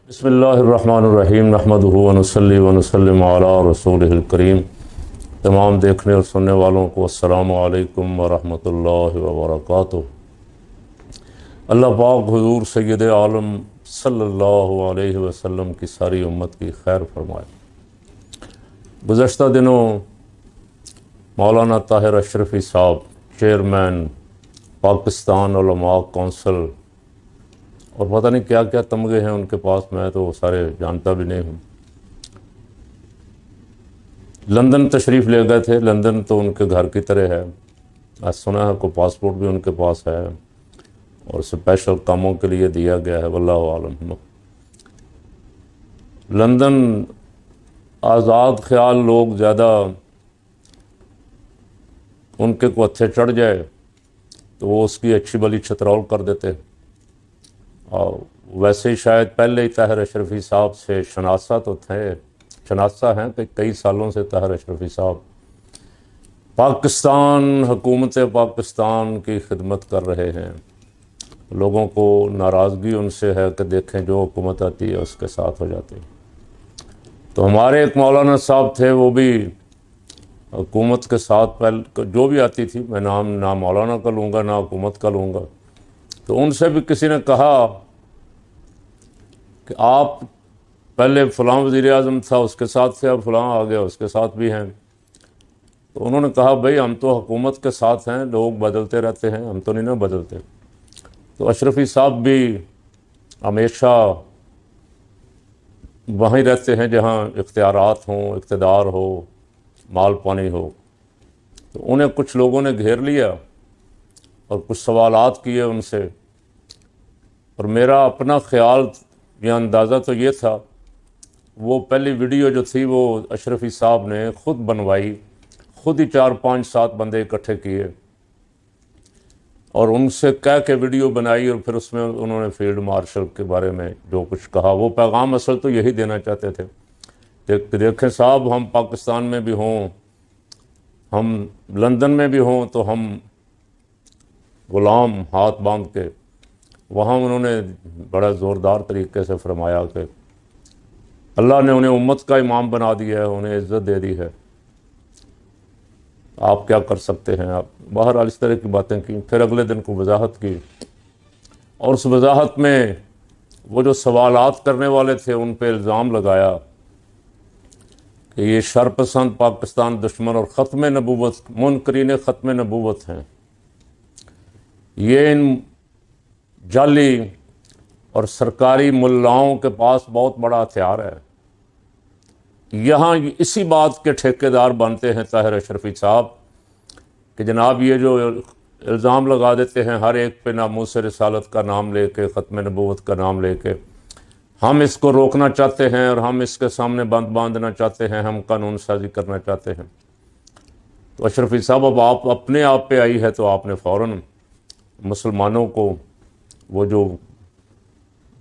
بسم اللہ الرحمن الرحیم نحمدہ ونصلی ونسلم علی رسولہ الکریم۔ تمام دیکھنے اور سننے والوں کو السلام علیکم ورحمۃ اللہ وبرکاتہ۔ اللہ پاک حضور سید عالم صلی اللہ علیہ وسلم کی ساری امت کی خیر فرمائے۔ گزشتہ دنوں مولانا طاہر اشرفی صاحب چیئرمین پاکستان علماء کونسل اور پتہ نہیں کیا کیا تمغے ہیں ان کے پاس، میں تو سارے جانتا بھی نہیں ہوں، لندن تشریف لے گئے تھے۔ لندن تو ان کے گھر کی طرح ہے، آج سنا ہے کوئی پاسپورٹ بھی ان کے پاس ہے اور اسپیشل کاموں کے لیے دیا گیا ہے، واللہ عالم۔ لندن آزاد خیال لوگ زیادہ ان کے کو اتھے چڑھ جائے تو وہ اس کی اچھی بلی چھترول کر دیتے، اور ویسے ہی شاید پہلے ہی طاہر اشرفی صاحب سے شناسہ ہیں کہ کئی سالوں سے طاہر اشرفی صاحب پاکستان، حکومت پاکستان کی خدمت کر رہے ہیں۔ لوگوں کو ناراضگی ان سے ہے کہ دیکھیں جو حکومت آتی ہے اس کے ساتھ ہو جاتے ہیں۔ تو ہمارے ایک مولانا صاحب تھے، وہ بھی حکومت کے ساتھ جو بھی آتی تھی، میں نام نہ مولانا کا لوں گا نہ حکومت کا لوں گا، تو ان سے بھی کسی نے کہا کہ آپ پہلے فلاں وزیر اعظم تھا اس کے ساتھ تھے، اب فلاں آ گیا اس کے ساتھ بھی ہیں۔ تو انہوں نے کہا بھائی ہم تو حکومت کے ساتھ ہیں، لوگ بدلتے رہتے ہیں، ہم تو نہیں بدلتے۔ تو اشرفی صاحب بھی ہمیشہ وہیں رہتے ہیں جہاں اختیارات ہوں، اقتدار ہو، مال پانی ہو۔ تو انہیں کچھ لوگوں نے گھیر لیا اور کچھ سوالات کیے ان سے، اور میرا اپنا خیال یا اندازہ تو یہ تھا، وہ پہلی ویڈیو جو تھی وہ اشرفی صاحب نے خود بنوائی، خود ہی 4-5-7 بندے اکٹھے کیے اور ان سے کہہ کے ویڈیو بنائی، اور پھر اس میں انہوں نے فیلڈ مارشل کے بارے میں جو کچھ کہا، وہ پیغام اصل تو یہی دینا چاہتے تھے کہ دیکھیں صاحب، ہم پاکستان میں بھی ہوں، ہم لندن میں بھی ہوں، تو ہم غلام ہاتھ باندھ کے وہاں انہوں نے بڑا زوردار طریقے سے فرمایا کہ اللہ نے انہیں امت کا امام بنا دیا ہے، انہیں عزت دے دی ہے، آپ کیا کر سکتے ہیں۔ آپ بہرحال اس طرح کی باتیں کی۔ پھر اگلے دن کو وضاحت کی، اور اس وضاحت میں وہ جو سوالات کرنے والے تھے ان پہ الزام لگایا کہ یہ شرپسند پاکستان دشمن اور ختم نبوت، منکرین ختم نبوت ہیں، یہ ان جعلی اور سرکاری ملاؤں کے پاس بہت بڑا ہتھیار ہے۔ یہاں اسی بات کے ٹھیکیدار بنتے ہیں طاہر اشرفی صاحب کہ جناب یہ جو الزام لگا دیتے ہیں ہر ایک پہ ناموس رسالت کا نام لے کے، ختم نبوت کا نام لے کے، ہم اس کو روکنا چاہتے ہیں اور ہم اس کے سامنے بند باندھنا چاہتے ہیں، ہم قانون سازی کرنا چاہتے ہیں۔ تو اشرفی صاحب اب آپ اپنے آپ پہ آئی ہے تو آپ نے فوراً مسلمانوں کو، وہ جو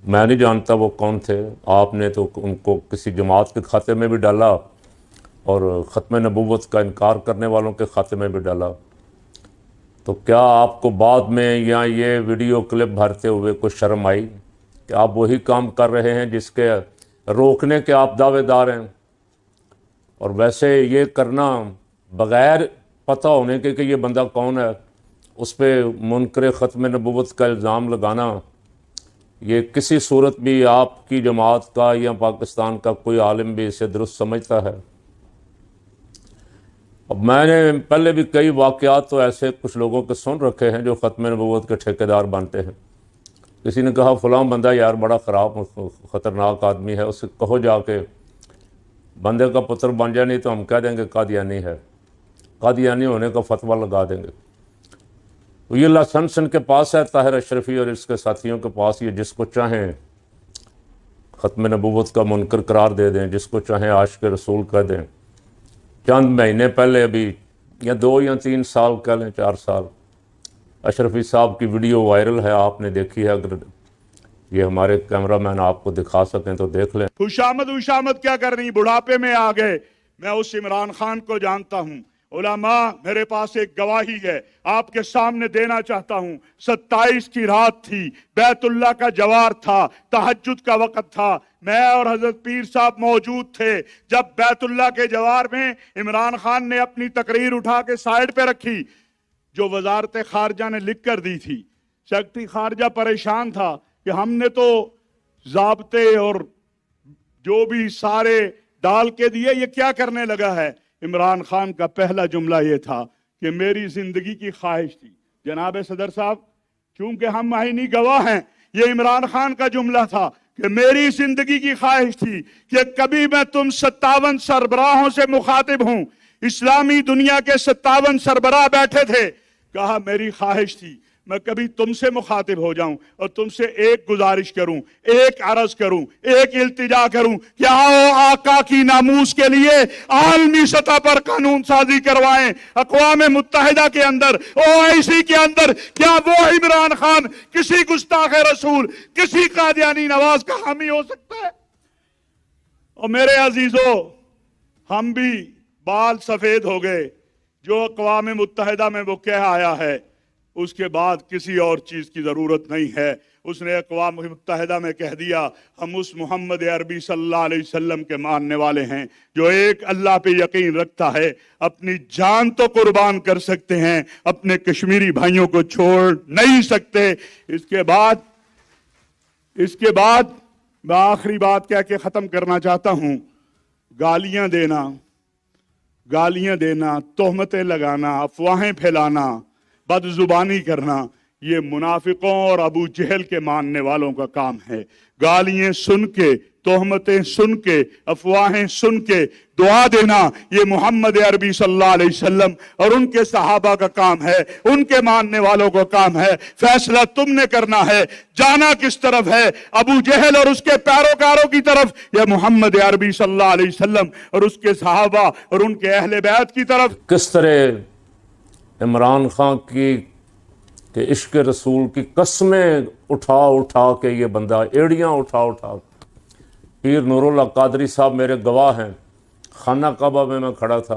میں نہیں جانتا وہ کون تھے، آپ نے تو ان کو کسی جماعت کے کھاتے میں بھی ڈالا اور ختم نبوت کا انکار کرنے والوں کے کھاتے میں بھی ڈالا۔ تو کیا آپ کو بعد میں یا یہ ویڈیو کلپ بھرتے ہوئے کچھ شرم آئی کہ آپ وہی کام کر رہے ہیں جس کے روکنے کے آپ دعوے دار ہیں؟ اور ویسے یہ کرنا بغیر پتہ ہونے کے کہ یہ بندہ کون ہے، اس پہ منکر ختم نبوت کا الزام لگانا، یہ کسی صورت بھی آپ کی جماعت کا یا پاکستان کا کوئی عالم بھی اسے درست سمجھتا ہے؟ اب میں نے پہلے بھی کئی واقعات تو ایسے کچھ لوگوں کے سن رکھے ہیں جو ختم نبوت کے ٹھیکیدار بنتے ہیں۔ کسی نے کہا فلاں بندہ یار بڑا خراب خطرناک آدمی ہے، اسے کہو جا کے بندے کا پتر بن جائے، نہیں تو ہم کہہ دیں گے قادیانی ہے، قادیانی ہونے کا فتویٰ لگا دیں گے۔ تو یہ لائسنس ان کے پاس ہے، طاہر اشرفی اور اس کے ساتھیوں کے پاس، یہ جس کو چاہیں ختم نبوت کا منکر قرار دے دیں، جس کو چاہیں عاشق رسول کہہ دیں۔ چند مہینے پہلے، ابھی یا 2 یا 3 سال کہہ لیں، 4 سال، اشرفی صاحب کی ویڈیو وائرل ہے، آپ نے دیکھی ہے، اگر یہ ہمارے کیمرہ مین آپ کو دکھا سکیں تو دیکھ لیں۔ خوشامد کیا کرنی، بڑھاپے میں آ گئے۔ میں اس عمران خان کو جانتا ہوں، उलमा, मेरे पास एक गवाही है, आपके सामने देना चाहता हूं। 27 की रात थी, बैतुल्लाह का जवार था, तहज्जुद का वक्त था, मैं और हजरत पीर साहब मौजूद थे जब बैतुल्लाह के जवार में इमरान खान ने अपनी तकरीर उठा के साइड पे रखी, जो वजारत खारजा ने लिख कर दी थी। सेक्रेटरी खारजा परेशान था कि हमने तो ज़ाब्ते और जो भी सारे डाल के दिए, ये क्या करने लगा है। इमरान खान का पहला जुमला ये था कि मेरी जिंदगी की ख्वाहिश थी। जनाब सदर साहब, क्योंकि हम आईनी गवाह हैं, ये इमरान खान का जुमला था कि मेरी जिंदगी की ख्वाहिश थी कि कभी मैं तुम 57 सरबराहों से मुखातिब हूं। इस्लामी दुनिया के 57 सरबराह बैठे थे, कहा मेरी ख्वाहिश थी मैं कभी तुमसे मुखातिब हो जाऊं और तुमसे एक गुजारिश करूं, एक अर्ज करूं, एक इल्तिजा करूं कि आओ आका की नामूस के लिए आलमी सतह पर कानून साजी करवाएं। अक़वाम मुत्तहिदा के अंदर, ओआईसी के अंदर, क्या वो इमरान खान किसी गुस्ताख रसूल, किसी कादियानी नवाज का हामी हो सकता है? और मेरे अजीजों, हम भी बाल सफेद हो गए। जो अक़वाम मुत्तहिदा में वो कह आया है, उसके बाद किसी और चीज की जरूरत नहीं है। उसने अक़वाम मुत्तहिदा में कह दिया, हम उस मोहम्मद अरबी सल्लल्लाहु अलैहि वसल्लम के मानने वाले हैं जो एक अल्लाह पे यकीन रखता है, अपनी जान तो कुर्बान कर सकते हैं, अपने कश्मीरी भाइयों को छोड़ नहीं सकते। इसके बाद मैं आखिरी बात कह के खत्म करना चाहता हूं। गालियां देना, तोहमतें लगाना, अफवाहें फैलाना, बदजुबानी करना, ये मुनाफिकों और अबू जहल के मानने वालों का काम है। गालियां सुन के, तोहमतें सुन के, अफवाहें सुन के दुआ देना, ये मोहम्मद अरबी सल्लल्लाहु अलैहि वसल्लम और उनके सहाबा का काम है, उनके मानने वालों का काम है। फैसला तुमने करना है, जाना किस तरफ है, अबू जहल और उसके पैरोकारों की तरफ या मोहम्मद अरबी सल्लल्लाहु अलैहि वसल्लम और उसके सहाबा और उनके अहले बैत की तरफ। किस तरह इमरान खान की कि इश्क रसूल की कस्में उठा उठा के ये बंदा, एड़ियाँ उठा उठा। पीर नूरुल्लाह कादरी साहब मेरे गवाह हैं। खाना काबा में मैं खड़ा था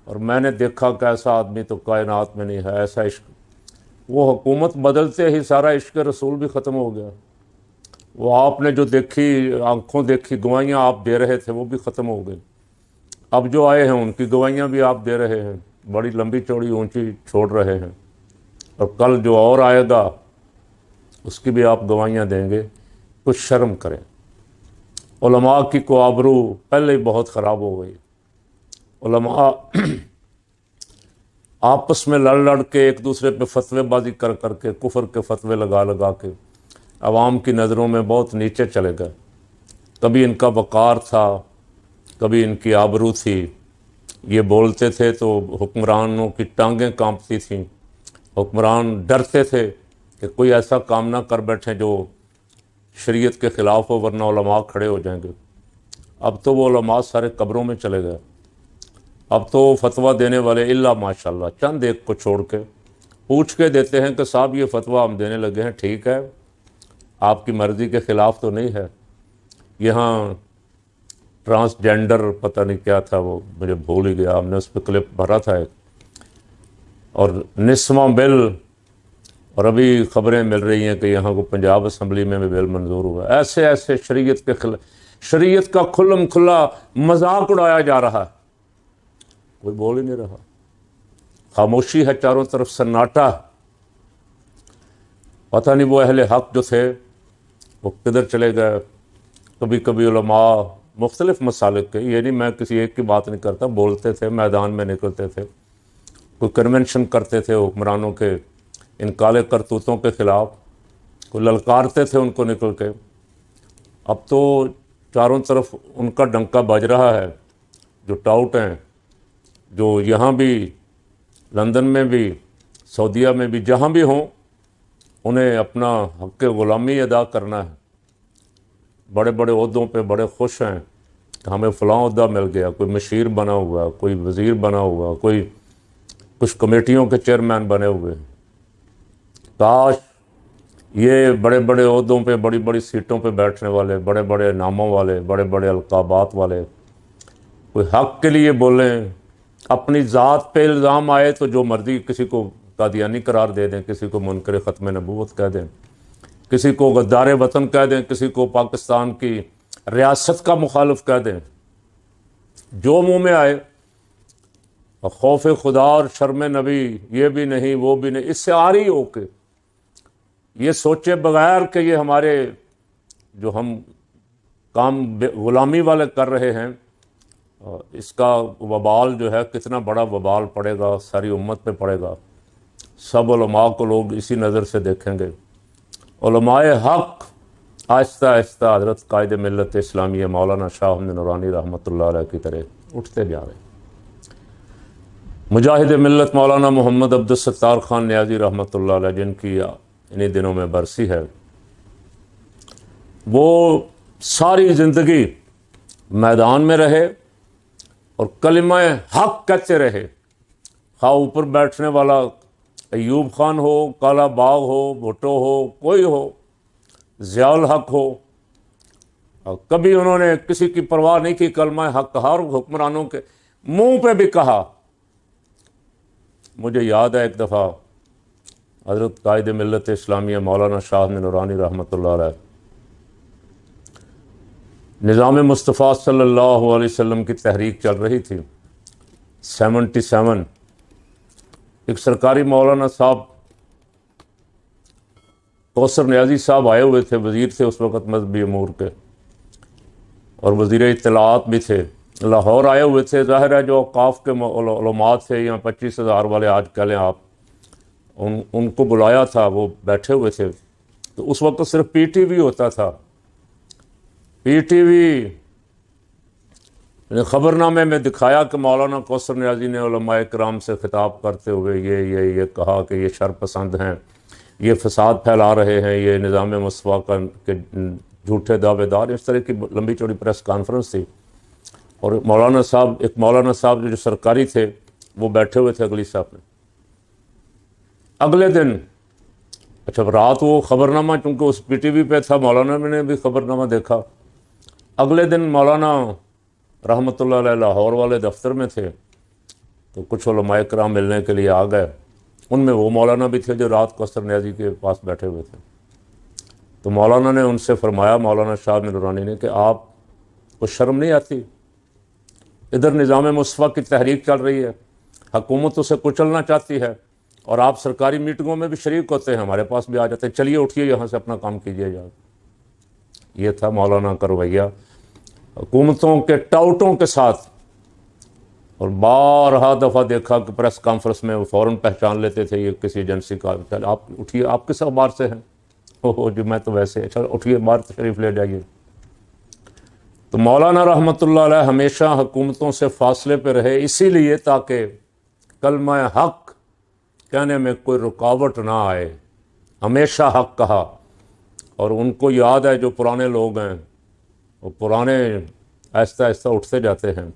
और मैंने देखा कि ऐसा आदमी तो कायनात में नहीं है, ऐसा इश्क। वो हुकूमत बदलते ही सारा इश्क रसूल भी ख़त्म हो गया। वो आपने जो देखी, आंखों देखी गवाहियाँ आप दे रहे थे, वो भी ख़त्म हो गई। अब जो आए हैं उनकी गवाहियाँ भी आप दे रहे हैं, बड़ी लंबी चौड़ी ऊंची छोड़ रहे हैं, और कल जो और आएगा उसकी भी आप गवाहियाँ देंगे। कुछ शर्म करें। उलमा की को आबरू पहले ही बहुत ख़राब हो गई। उलमा आपस में लड़ लड़ के एक दूसरे पे फतवेबाजी कर कर के, कुफर के फतवे लगा लगा के आवाम की नज़रों में बहुत नीचे चले गए। कभी इनका वक़ार था, कभी इनकी आबरू थी। ये बोलते थे तो हुक्मरानों की टांगें कांपती थीं। हुक्मरान डरते थे कि कोई ऐसा काम ना कर बैठे जो शरीयत के ख़िलाफ़ हो, वरना उलमा खड़े हो जाएंगे। अब तो वो उलमा सारे कब्रों में चले गए। अब तो फतवा देने वाले इल्ला माशाल्लाह चंद एक को छोड़ के पूछ के देते हैं कि साहब ये फतवा हम देने लगे हैं, ठीक है, आपकी मर्ज़ी के ख़िलाफ़ तो नहीं है। यहाँ ट्रांसजेंडर पता नहीं क्या था, वो मुझे भूल ही गया, हमने उस पर क्लिप भरा था एक, और निस्वा बिल, और अभी ख़बरें मिल रही हैं कि यहाँ को पंजाब असम्बली में भी बिल मंजूर हुआ। ऐसे ऐसे शरीयत के खिलाफ, शरीयत का खुल्लम खुल्ला मजाक उड़ाया जा रहा है, कोई बोल ही नहीं रहा। खामोशी है, चारों तरफ सन्नाटा। पता नहीं वो अहले हक जो थे वो किधर चले गए। कभी कभी उलमा मुख्तलिफ मसालिक के, ये नहीं मैं किसी एक की बात नहीं करता, बोलते थे, मैदान में निकलते थे, कोई कन्वेंशन करते थे हुक्मरानों के इन काले करतूतों के ख़िलाफ़, कोई ललकारते थे उनको निकल के। अब तो चारों तरफ उनका डंका बज रहा है। जो टाउट हैं, जो यहाँ भी, लंदन में भी, सऊदीया में भी, जहाँ भी हों, उन्हें अपना हक़ ग़ुलामी अदा करना है। बड़े बड़े ओहदों पे बड़े खुश हैं कि हमें फ़लाँ ओहदा मिल गया, कोई मशीर बना हुआ, कोई वज़ीर बना हुआ, कोई कुछ कमेटियों के चेयरमैन बने हुए हैं। काश ये बड़े बड़े ओहदों पे, बड़ी बड़ी सीटों पे बैठने वाले, बड़े बड़े नामों वाले, बड़े बड़े अलकाबात वाले कोई हक़ के लिए बोलें, اپنی ذات پہ الزام آئے تو جو مرضی، کسی کو قادیانی قرار دے دیں، کسی کو منکر ختم نبوت کہہ دیں، کسی کو غدار وطن کہہ دیں، کسی کو پاکستان کی ریاست کا مخالف کہہ دیں، جو منہ میں آئے۔ خوف خدا اور شرم نبی یہ بھی نہیں وہ بھی نہیں، اس سے عاری ہو کے یہ سوچے بغیر کہ یہ ہمارے جو ہم کام غلامی والے کر رہے ہیں، اس کا وبال جو ہے کتنا بڑا وبال پڑے گا، ساری امت پہ پڑے گا۔ سب علماء کو لوگ اسی نظر سے دیکھیں گے۔ علماء حق آہستہ آہستہ حضرت قائد ملت اسلامیہ مولانا شاہ احمد نورانی رحمۃ اللہ علیہ کی طرح اٹھتے جا رہے ہیں۔ مجاہد ملت مولانا محمد عبدالستار خان نیازی رحمۃ اللہ علیہ، جن کی انہی دنوں میں برسی ہے، وہ ساری زندگی میدان میں رہے اور کلمہ حق کہتے رہے، خواہ اوپر بیٹھنے والا ایوب خان ہو، کالا باغ ہو، بھٹو ہو، کوئی ہو، ضیاء الحق ہو، اور کبھی انہوں نے کسی کی پرواہ نہیں کی، کلمہ حق کہا اور حکمرانوں کے منہ پہ بھی کہا۔ مجھے یاد ہے ایک دفعہ حضرت قائد ملت اسلامیہ مولانا شاہ احمد نورانی رحمۃ اللہ علیہ نظام مصطفیٰ صلی اللہ علیہ وسلم کی تحریک چل رہی تھی 77، ایک سرکاری مولانا صاحب کوثر نیازی صاحب آئے ہوئے تھے، وزیر تھے اس وقت مذہبی امور کے، اور وزیر اطلاعات بھی تھے، لاہور آئے ہوئے تھے۔ ظاہر ہے جو اوقاف کے علماء تھے، یا 25,000 والے آج کہہ لیں آپ، ان کو بلایا تھا، وہ بیٹھے ہوئے تھے۔ تو اس وقت صرف پی ٹی وی ہوتا تھا، پی ٹی وی خبر نامے میں دکھایا کہ مولانا کوثر نیازی نے علماء کرام سے خطاب کرتے ہوئے یہ کہا کہ یہ شر پسند ہیں، یہ فساد پھیلا رہے ہیں، یہ نظام مصطفیٰ کے جھوٹے دعوے دار، اس طرح کی لمبی چوڑی پریس کانفرنس تھی۔ اور ایک مولانا صاحب جو سرکاری تھے وہ بیٹھے ہوئے تھے اگلی صاحب میں۔ اگلے دن اچھا رات وہ خبر نامہ چونکہ اس پی ٹی وی پہ تھا، مولانا نے بھی خبر نامہ دیکھا۔ اگلے دن مولانا رحمۃ اللہ علیہ لاہور والے دفتر میں تھے، تو کچھ علماء کرام ملنے کے لیے آ گئے، ان میں وہ مولانا بھی تھے جو رات کوثر نیازی کے پاس بیٹھے ہوئے تھے۔ تو مولانا نے ان سے فرمایا، مولانا شاہ احمد نورانی نے، کہ آپ کو شرم نہیں آتی؟ ادھر نظام مصطفیٰ کی تحریک چل رہی ہے، حکومت اسے کچلنا چاہتی ہے، اور آپ سرکاری میٹنگوں میں بھی شریک ہوتے ہیں، ہمارے پاس بھی آ جاتے ہیں، چلیے اٹھیے یہاں سے اپنا کام کیجیے جا۔ یہ تھا مولانا کا رویہ حکومتوں کے ٹاؤٹوں کے ساتھ۔ اور بارہا دفعہ دیکھا کہ پریس کانفرنس میں وہ فوراً پہچان لیتے تھے یہ کسی ایجنسی کا، آپ اٹھیے، آپ کس اخبار سے ہیں؟ جو میں تو ویسے، اچھا اٹھیے باہر تشریف لے جائیے۔ تو مولانا رحمۃ اللہ علیہ ہمیشہ حکومتوں سے فاصلے پہ رہے، اسی لیے تاکہ کلمہ حق کہنے میں کوئی رکاوٹ نہ آئے، ہمیشہ حق کہا۔ اور ان کو یاد ہے جو پرانے لوگ ہیں، وہ پرانے آہستہ آہستہ اٹھتے جاتے ہیں،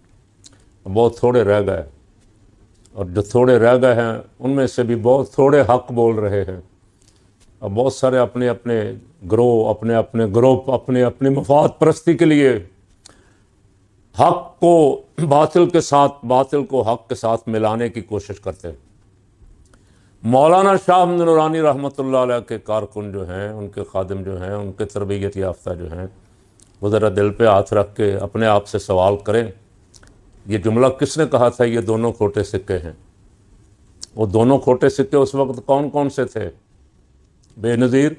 بہت تھوڑے رہ گئے، اور جو تھوڑے رہ گئے ہیں ان میں سے بھی بہت تھوڑے حق بول رہے ہیں، اور بہت سارے اپنے اپنے گروہ، اپنے اپنے گروپ، اپنے اپنے مفاد پرستی کے لیے حق کو باطل کے ساتھ، باطل کو حق کے ساتھ ملانے کی کوشش کرتے ہیں۔ مولانا شاہ احمد نورانی رحمۃ اللہ علیہ کے کارکن جو ہیں، ان کے خادم جو ہیں، ان کے تربیت یافتہ جو ہیں، وہ ذرا دل پہ ہاتھ رکھ کے اپنے آپ سے سوال کریں، یہ جملہ کس نے کہا تھا یہ دونوں کھوٹے سکے ہیں؟ وہ دونوں کھوٹے سکے اس وقت کون کون سے تھے؟ بے نظیر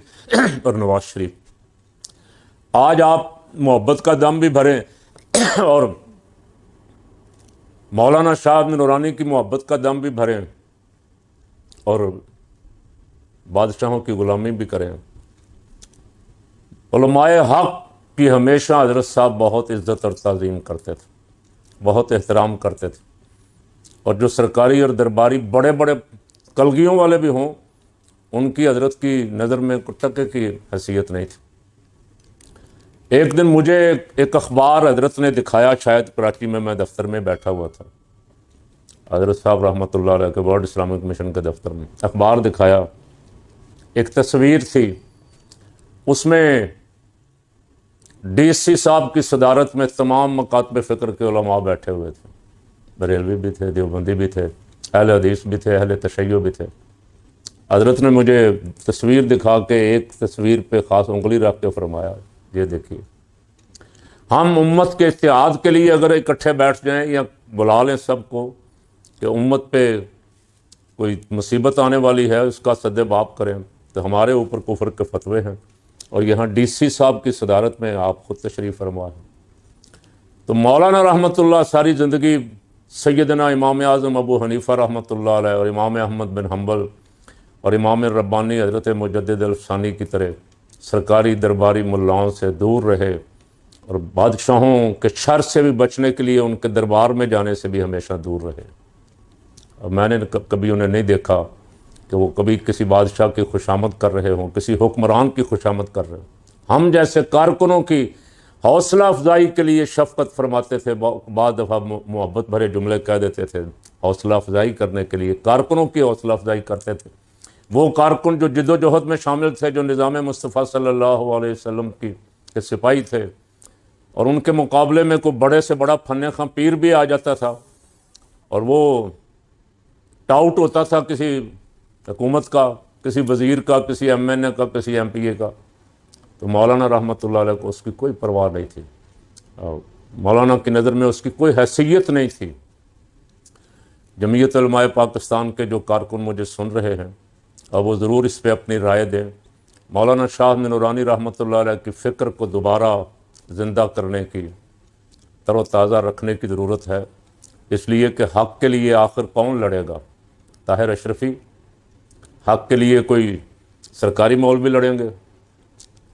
اور نواز شریف۔ آج آپ محبت کا دم بھی بھریں اور مولانا شاہ احمد نورانی کی محبت کا دم بھی بھریں اور بادشاہوں کی غلامی بھی کریں۔ علماء حق کی ہمیشہ حضرت صاحب بہت عزت اور تعظیم کرتے تھے، بہت احترام کرتے تھے، اور جو سرکاری اور درباری بڑے بڑے کلگیوں والے بھی ہوں، ان کی حضرت کی نظر میں ٹکے کی حیثیت نہیں تھی۔ ایک دن مجھے ایک اخبار حضرت نے دکھایا، شاید کراچی میں دفتر میں بیٹھا ہوا تھا، حضرت صاحب رحمۃ اللہ علیہ کے ورلڈ اسلامک مشن کے دفتر میں اخبار دکھایا، ایک تصویر تھی، اس میں ڈی سی صاحب کی صدارت میں تمام مکاتب فکر کے علماء بیٹھے ہوئے تھے، बरेलवी भी थे, देवबंदी भी थे, अहले हदीस भी थे, अहले तशय्यो भी थे। हज़रत ने मुझे तस्वीर दिखा के एक तस्वीर पे ख़ास उंगली रख के फरमाया, ये देखिए, हम उम्मत के इत्तेहाद के लिए अगर इकट्ठे बैठ जाएं या बुला लें सबको कि उम्मत पे कोई मुसीबत आने वाली है, उसका सद्देबाप करें, तो हमारे ऊपर कुफर के फतवे हैं। और यहाँ DC साहब की सदारत में आप ख़ुद तशरीफ़ फरमा हैं। तो मौलाना रहमतुल्लाह सारी ज़िंदगी सैयदना इमाम आज़म अबू हनीफ़ा रहमतुल्लाह अलैह और इमाम अहमद बिन हम्बल और इमाम रब्बानी हज़रत मुजद्दिद अल-फ़सानी की तरह सरकारी दरबारी मुल्लाओं से दूर रहे और बादशाहों के शर से भी बचने के लिए उनके दरबार में जाने से भी हमेशा दूर रहे। और मैंने कभी उन्हें नहीं देखा कि वो कभी किसी बादशाह की खुशामद कर रहे हों, किसी हुक्मरान की खुशामद कर रहे हों। हम जैसे कारकुनों की हौसला अफजाई के लिए शफ़क़त फरमाते थे, बाद दफ़ा मोहब्बत भरे जुमले कह देते थे। हौसला अफजाई करने के लिए कारकुनों की हौसला अफजाई करते थे। वो कारकुन जो जिद्दोजहद में शामिल थे, जो निज़ाम मुस्तफ़ा सल्लल्लाहु अलैहि वसल्लम के सिपाही थे, और उनके मुकाबले में कोई बड़े से बड़ा फन्ने खां पीर भी आ जाता था और वो टाउट होता था किसी हुकूमत का, किसी वज़ीर का, किसी MNA का, किसी MPA का, तो मौलाना रहमतुल्लाह अलैह को उसकी कोई परवाह नहीं थी। मौलाना की नज़र में उसकी कोई हैसियत नहीं थी। जमीयत उलमाए पाकिस्तान के जो कारकुन मुझे सुन रहे हैं, अब वो ज़रूर इस पर अपनी राय दें। मौलाना शाह नूरानी रहमतुल्लाह अलैह की फ़िक्र को दोबारा ज़िंदा करने की, तरोताज़ा रखने की ज़रूरत है, इसलिए कि हक़ के लिए आखिर कौन लड़ेगा? ताहिर अशरफ़ी हक़ के लिए कोई सरकारी मौलवी लड़ेंगे?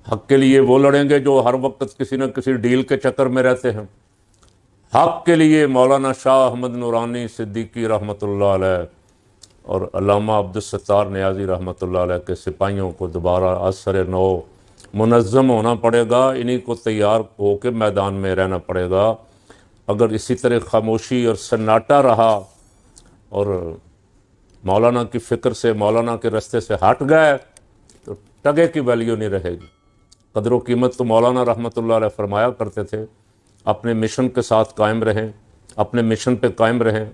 हक़ के लिए वो लड़ेंगे जो हर वक्त किसी न किसी डील के चक्कर में रहते हैं? हक़ के लिए मौलाना शाह अहमद नूरानी सिद्दीकी रहमतुल्लाह अलैह और अल्लामा अब्दुस्सत्तार नियाज़ी रहमतुल्लाह अलैह के सिपाहियों को दोबारा असर नौ मुनज़्ज़म होना पड़ेगा। इन्हीं को तैयार हो के मैदान में रहना पड़ेगा। अगर इसी तरह खामोशी और सन्नाटा रहा और मौलाना की फ़िक्र से, मौलाना के रास्ते से हट गए, तो टगे की वैल्यू नहीं रहेगी। कदर व कीमत तो मौलाना रहमतुल्लाह अलैह फरमाया करते थे, अपने मिशन के साथ कायम रहें, अपने मिशन पे कायम रहें,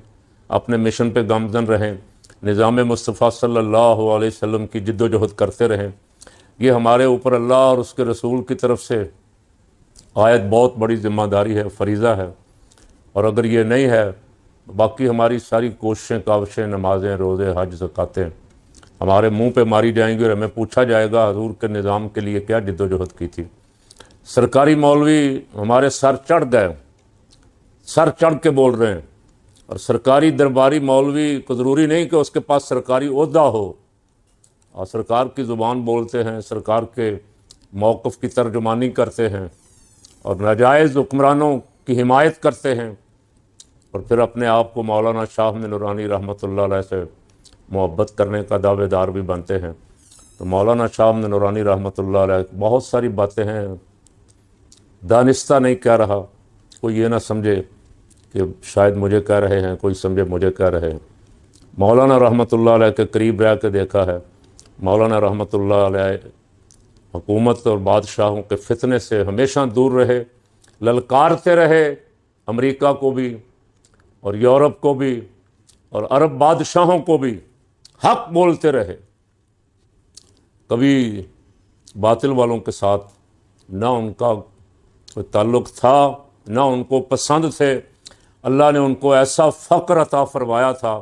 अपने मिशन पे गामज़न रहें, निज़ाम मुस्तफ़ा सल्लल्लाहु अलैहि वसल्लम की जिद्दोजहद करते रहें। ये हमारे ऊपर अल्लाह और उसके रसूल की तरफ से आयत बहुत बड़ी ज़िम्मेदारी है, फ़रीज़ा है। और अगर ये नहीं है, बाकी हमारी सारी कोशिशें, काविशें, नमाज़ें, रोज़े, हज, ज़कातें हमारे मुंह पे मारी जाएंगी और हमें पूछा जाएगा हजूर के निज़ाम के लिए क्या जिद्दोजहद की थी। सरकारी मौलवी हमारे सर चढ़ गए, सर चढ़ के बोल रहे हैं। और सरकारी दरबारी मौलवी को ज़रूरी नहीं कि उसके पास सरकारी ओहदा हो, और सरकार की ज़ुबान बोलते हैं, सरकार के मौक़िफ़ की तर्जुमानी करते हैं और नाजायज़ हुक्मरानों की हिमायत करते हैं, और फिर अपने आप को मौलाना शाह नूरानी रहमतुल्लाह अलैह से मोहब्बत करने का दावेदार भी बनते हैं। तो मौलाना शाह नूरानी रहमतुल्लाह अलैह बहुत सारी बातें हैं, दानिस्ता नहीं कह रहा, कोई ये ना समझे कि शायद मुझे कह रहे हैं, कोई समझे मुझे कह रहे हैं। मौलाना रहमतुल्लाह अलैह के करीब रह के देखा है। मौलाना रहमतुल्लाह अलैह हुकूमत और बादशाहों के फितने से हमेशा दूर रहे, ललकारते रहे अमेरिका को भी और यूरोप को भी और अरब बादशाहों को भी, हक़ बोलते रहे। कभी बातिल वालों के साथ ना उनका कोई ताल्लुक़ था, ना उनको पसंद थे। अल्लाह ने उनको ऐसा फ़क्र अता फरमाया था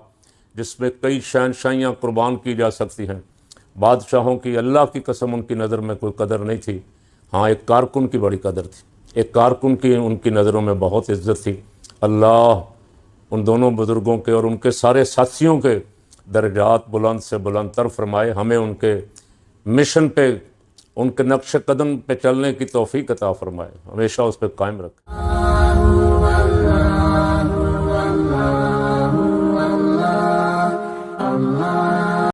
जिसमें कई शहनशाहियाँ कुर्बान की जा सकती हैं। बादशाहों की अल्लाह की कसम उनकी नज़र में कोई कदर नहीं थी। हाँ, एक कारकुन की बड़ी कदर थी, एक कारकुन की उनकी नज़रों में बहुत इज़्ज़त थी। अल्लाह उन दोनों बुज़ुर्गों के और उनके सारे साथियों के दर्जात बुलंद से बुलंद तर फरमाए। हमें उनके मिशन पे, उनके नक्श कदम पे चलने की तौफ़ीक़ अता फरमाए, हमेशा उस पर कायम रखें।